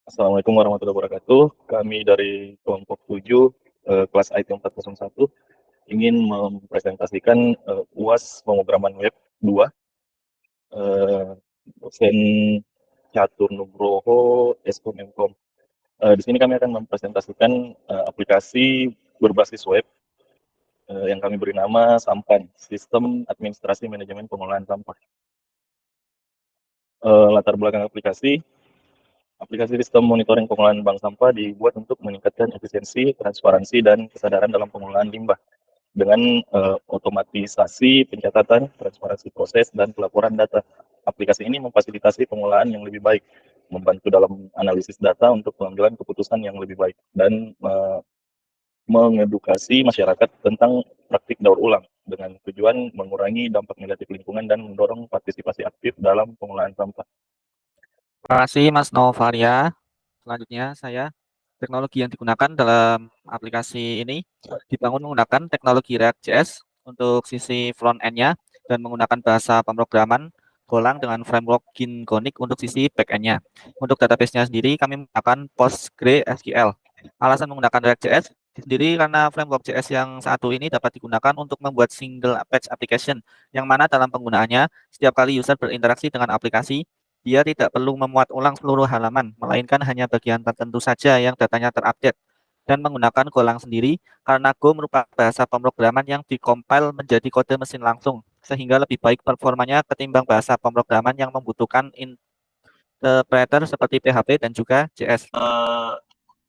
Assalamualaikum warahmatullahi wabarakatuh. Kami dari kelompok 7, kelas IT 401 ingin mempresentasikan UAS pemrograman web 2, dosen Catur Nugroho, Eskom Emkom. Di sini kami akan mempresentasikan aplikasi berbasis web yang kami beri nama Sampan, Sistem Administrasi Manajemen Pengelolaan Sampah. Latar belakang aplikasi sistem monitoring pengelolaan bank sampah dibuat untuk meningkatkan efisiensi, transparansi, dan kesadaran dalam pengelolaan limbah dengan otomatisasi pencatatan, transparansi proses, dan pelaporan data. Aplikasi ini memfasilitasi pengelolaan yang lebih baik, membantu dalam analisis data untuk pengambilan keputusan yang lebih baik, dan mengedukasi masyarakat tentang praktik daur ulang dengan tujuan mengurangi dampak negatif lingkungan dan mendorong partisipasi aktif dalam pengelolaan sampah. Terima kasih Mas Novaria. Selanjutnya teknologi yang digunakan dalam aplikasi ini dibangun menggunakan teknologi React.js untuk sisi front end-nya dan menggunakan bahasa pemrograman Golang dengan framework Gingonic untuk sisi back end-nya. Untuk database-nya sendiri kami menggunakan PostgreSQL. Alasan menggunakan React.js sendiri karena framework JS yang satu ini dapat digunakan untuk membuat single page application yang mana dalam penggunaannya setiap kali user berinteraksi dengan aplikasi dia tidak perlu memuat ulang seluruh halaman, melainkan hanya bagian tertentu saja yang datanya terupdate. Dan menggunakan Golang sendiri, karena Go merupakan bahasa pemrograman yang dikompil menjadi kode mesin langsung, sehingga lebih baik performanya ketimbang bahasa pemrograman yang membutuhkan interpreter seperti PHP dan juga JS.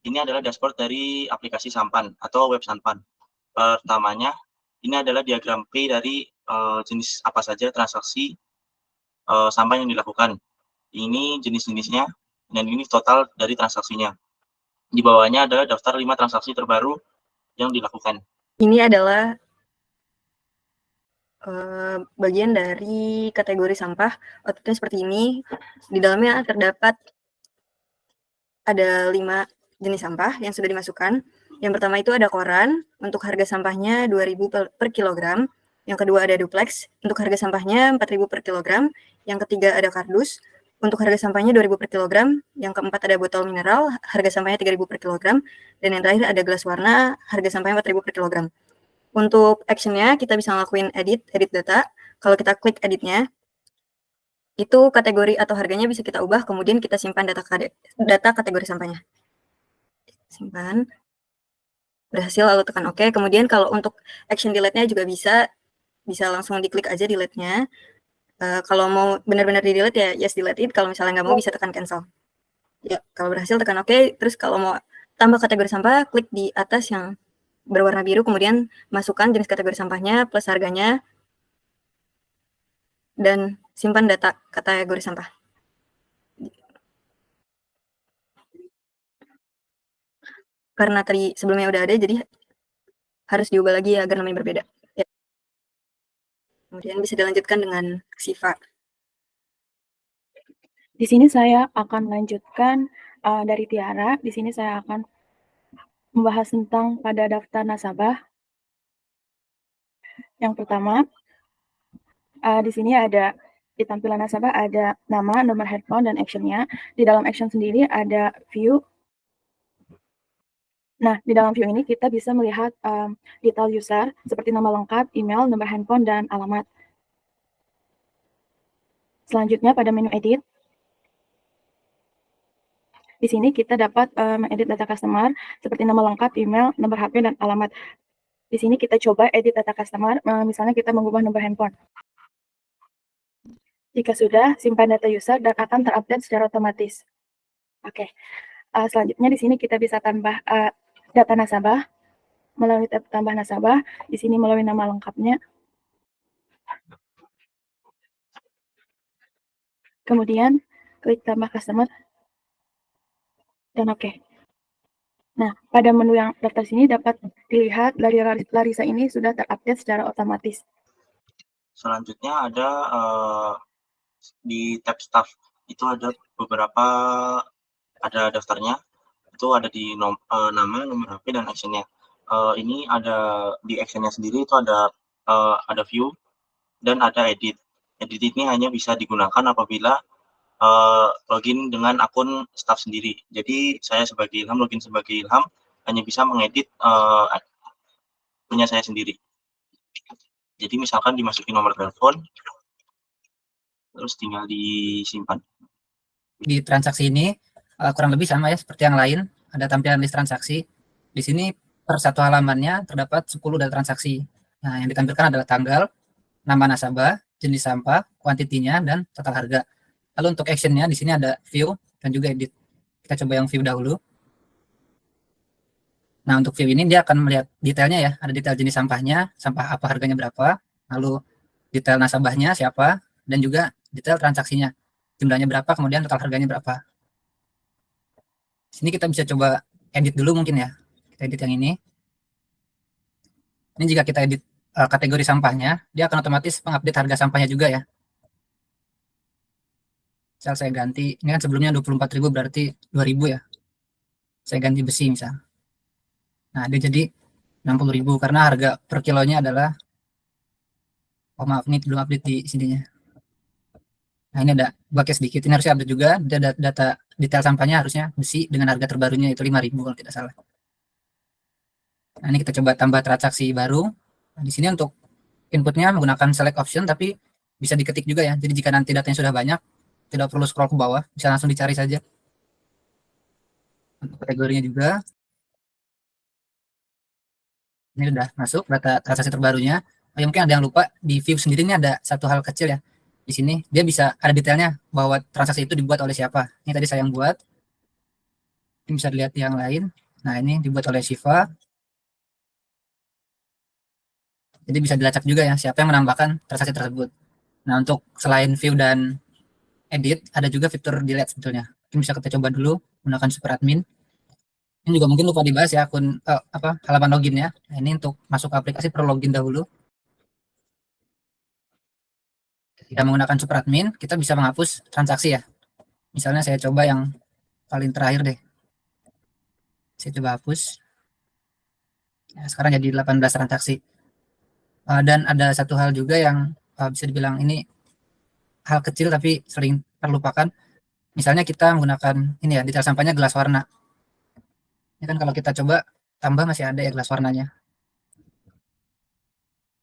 Ini adalah dashboard dari aplikasi Sampan atau web Sampan. Pertamanya, ini adalah diagram P dari jenis apa saja transaksi sampah yang dilakukan. Ini jenis-jenisnya, dan ini total dari transaksinya. Di bawahnya adalah daftar 5 transaksi terbaru yang dilakukan. Ini adalah bagian dari kategori sampah. Outputnya seperti ini. Di dalamnya terdapat ada 5 jenis sampah yang sudah dimasukkan. Yang pertama itu ada koran, untuk harga sampahnya 2.000 per kilogram. Yang kedua ada duplex, untuk harga sampahnya 4.000 per kilogram. Yang ketiga ada kardus, untuk harga sampahnya 2.000 per kilogram. Yang keempat ada botol mineral, harga sampahnya 3.000 per kilogram. Dan yang terakhir ada gelas warna, harga sampahnya 4.000 per kilogram. Untuk actionnya kita bisa ngelakuin edit data. Kalau kita klik editnya, itu kategori atau harganya bisa kita ubah, kemudian kita simpan data kategori sampahnya. Simpan. Berhasil, lalu tekan OK. Kemudian kalau untuk action delete-nya juga bisa langsung diklik aja delete-nya. Kalau mau benar-benar di-delete ya yes delete it, kalau misalnya nggak mau bisa tekan cancel. Ya, kalau berhasil tekan OK, terus kalau mau tambah kategori sampah, klik di atas yang berwarna biru, kemudian masukkan jenis kategori sampahnya plus harganya, dan simpan data kategori sampah. Karena tadi sebelumnya udah ada, jadi harus diubah lagi agar namanya berbeda. Ya. Kemudian bisa dilanjutkan dengan Siva. Di sini saya akan melanjutkan dari Tiara. Di sini saya akan membahas tentang pada daftar nasabah. Yang pertama, di sini ada di tampilan nasabah ada nama, nomor handphone, dan actionnya. Di dalam action sendiri ada view. Nah, di dalam view ini kita bisa melihat detail user seperti nama lengkap, email, nomor handphone, dan alamat. Selanjutnya pada menu edit. Di sini kita dapat mengedit data customer seperti nama lengkap, email, nomor HP, dan alamat. Di sini kita coba edit data customer, misalnya kita mengubah nomor handphone. Jika sudah, simpan data user dan akan terupdate secara otomatis. Oke. Selanjutnya di sini kita bisa tambah data nasabah melalui tab tambah nasabah. Di sini melalui nama lengkapnya. Kemudian klik tambah customer dan oke. Nah, pada menu yang daftar sini dapat dilihat Larisa ini sudah terupdate secara otomatis. Selanjutnya ada di tab staff itu ada beberapa, ada daftarnya, itu ada di nama, nomor HP, dan actionnya. Ini ada di actionnya sendiri itu ada view dan ada edit. Edit ini hanya bisa digunakan apabila login dengan akun staff sendiri. Jadi saya sebagai Ilham, login sebagai Ilham, hanya bisa mengedit punya saya sendiri. Jadi misalkan dimasukin nomor telepon, terus tinggal disimpan. Di transaksi ini kurang lebih sama ya seperti yang lain, ada tampilan list transaksi. Di sini per satu halamannya terdapat 10 data transaksi. Nah, yang ditampilkan adalah tanggal, nama nasabah, jenis sampah, kuantitinya, dan total harga. Lalu untuk actionnya di sini ada view dan juga edit. Kita coba yang view dahulu. Nah, untuk view ini dia akan melihat detailnya ya, ada detail jenis sampahnya, sampah apa harganya berapa, lalu detail nasabahnya siapa, dan juga detail transaksinya, jumlahnya berapa, kemudian total harganya berapa. Sini kita bisa coba edit dulu mungkin ya. Kita edit yang ini. Ini jika kita edit kategori sampahnya, dia akan otomatis mengupdate harga sampahnya juga ya. Misal saya ganti, ini kan sebelumnya 24.000 berarti 2.000 ya. Saya ganti besi misal. Nah, dia jadi 60.000 karena harga per kilonya adalah, oh maaf ini belum update di sininya. Nah, ini ada bucket sedikit, ini harusnya update juga, data detail sampahnya harusnya besi dengan harga terbarunya itu 5.000 kalau tidak salah. Nah, ini kita coba tambah transaksi baru. Nah, di sini untuk inputnya menggunakan select option, tapi bisa diketik juga ya. Jadi jika nanti datanya sudah banyak, tidak perlu scroll ke bawah, bisa langsung dicari saja. Untuk kategorinya juga. Ini sudah masuk data transaksi terbarunya. Oh, ya, mungkin ada yang lupa, di view sendiri ini ada satu hal kecil ya. Di sini dia bisa ada detailnya bahwa transaksi itu dibuat oleh siapa. Ini tadi saya yang buat. Ini bisa dilihat yang lain. Nah, ini dibuat oleh Shiva. Jadi bisa dilacak juga ya siapa yang menambahkan transaksi tersebut. Nah, untuk selain view dan edit, ada juga fitur delete sebetulnya. Mungkin bisa kita coba dulu menggunakan super admin. Ini juga mungkin lupa dibahas ya akun halaman loginnya. Nah, ini untuk masuk ke aplikasi perlu login dahulu. Kita menggunakan super admin, kita bisa menghapus transaksi ya. Misalnya saya coba yang paling terakhir deh. Saya coba hapus. Nah, sekarang jadi 18 transaksi. Dan ada satu hal juga yang bisa dibilang ini hal kecil tapi sering terlupakan. Misalnya kita menggunakan ini ya, detail sampahnya gelas warna. Ini kan kalau kita coba tambah masih ada ya gelas warnanya.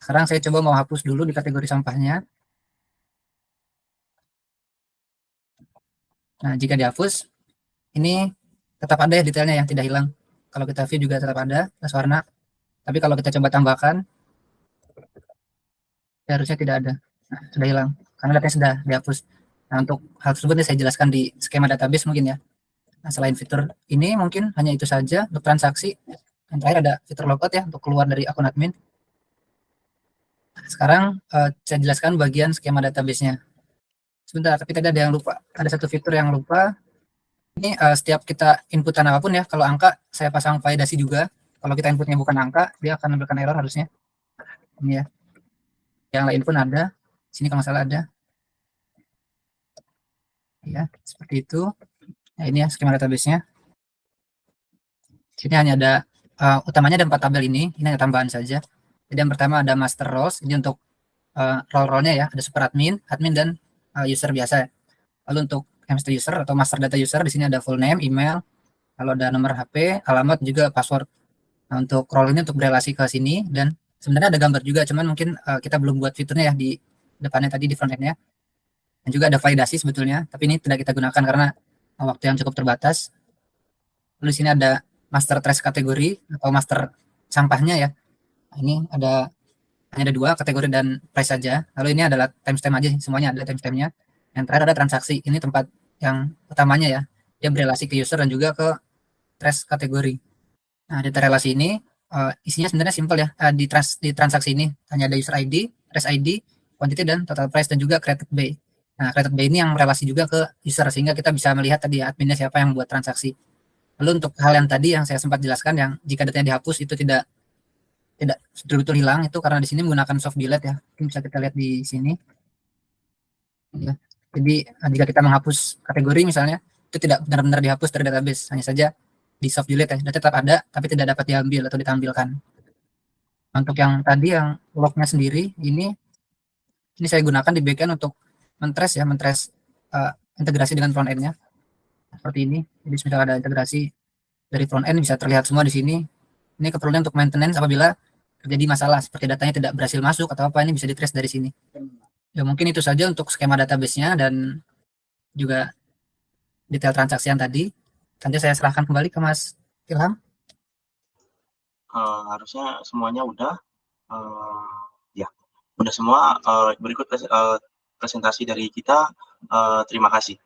Sekarang saya coba mau hapus dulu di kategori sampahnya. Nah, jika dihapus, ini tetap ada ya detailnya yang tidak hilang. Kalau kita view juga tetap ada gelas warna. Tapi kalau kita coba tambahkan, harusnya tidak ada. Nah, sudah hilang karena datanya sudah dihapus. Nah, untuk hal tersebut saya jelaskan di skema database mungkin ya. Nah, selain fitur ini mungkin hanya itu saja untuk transaksi. Yang terakhir ada fitur logout ya untuk keluar dari akun admin. Nah, sekarang saya jelaskan bagian skema database-nya. Sebentar, tapi tadi ada yang lupa. Ada satu fitur yang lupa. Ini setiap kita inputan apapun ya, kalau angka saya pasang validasi juga. Kalau kita inputnya bukan angka, dia akan memberikan error harusnya. Ini ya. Yang lain pun ada. Sini kalau nggak salah ada. Ya, seperti itu. Nah, ini ya skema database-nya. Sini hanya ada utamanya ada 4 tabel ini hanya tambahan saja. Jadi yang pertama ada master roles, ini untuk role-role-nya ya, ada super admin, admin dan user biasa. Lalu untuk master user atau master data user di sini ada full name, email, lalu ada nomor HP, alamat juga password. Nah, untuk role ini untuk berelasi ke sini dan sebenarnya ada gambar juga, cuman mungkin kita belum buat fiturnya ya di depannya tadi di front end-nya. Dan juga ada validasi sebetulnya, tapi ini tidak kita gunakan karena waktu yang cukup terbatas. Lalu di sini ada master trace kategori atau master sampahnya ya. Ini hanya ada 2 kategori dan price saja. Lalu ini adalah timestamp aja, semuanya ada timestampnya. Yang terakhir ada transaksi. Ini tempat yang utamanya ya. Dia berelasi ke user dan juga ke trace kategori. Nah, data relasi ini isinya sebenarnya simpel ya. Di transaksi ini hanya ada user ID, trace ID, quantity dan total price dan juga created by. Nah, created by ini yang relasi juga ke user sehingga kita bisa melihat tadi ya adminnya siapa yang buat transaksi. Lalu untuk hal yang tadi yang saya sempat jelaskan yang jika datanya dihapus itu tidak betul-betul hilang itu karena di sini menggunakan soft delete ya. Mungkin bisa kita lihat di sini. Ya. Jadi jika kita menghapus kategori misalnya itu tidak benar-benar dihapus dari database, hanya saja di soft delete ya. Data tetap ada tapi tidak dapat diambil atau ditampilkan. Untuk yang tadi yang lognya sendiri ini saya gunakan di backend untuk mentrace integrasi dengan front end-nya seperti ini. Jadi misalnya ada integrasi dari front end bisa terlihat semua di sini. Ini keperluan untuk maintenance apabila terjadi masalah seperti datanya tidak berhasil masuk atau apa, ini bisa di-trace dari sini. Ya mungkin itu saja untuk skema database-nya dan juga detail transaksi yang tadi. Nanti saya serahkan kembali ke Mas Ilham. Harusnya semuanya udah. Ya, udah semua. Berikut presentasi dari kita. Terima kasih.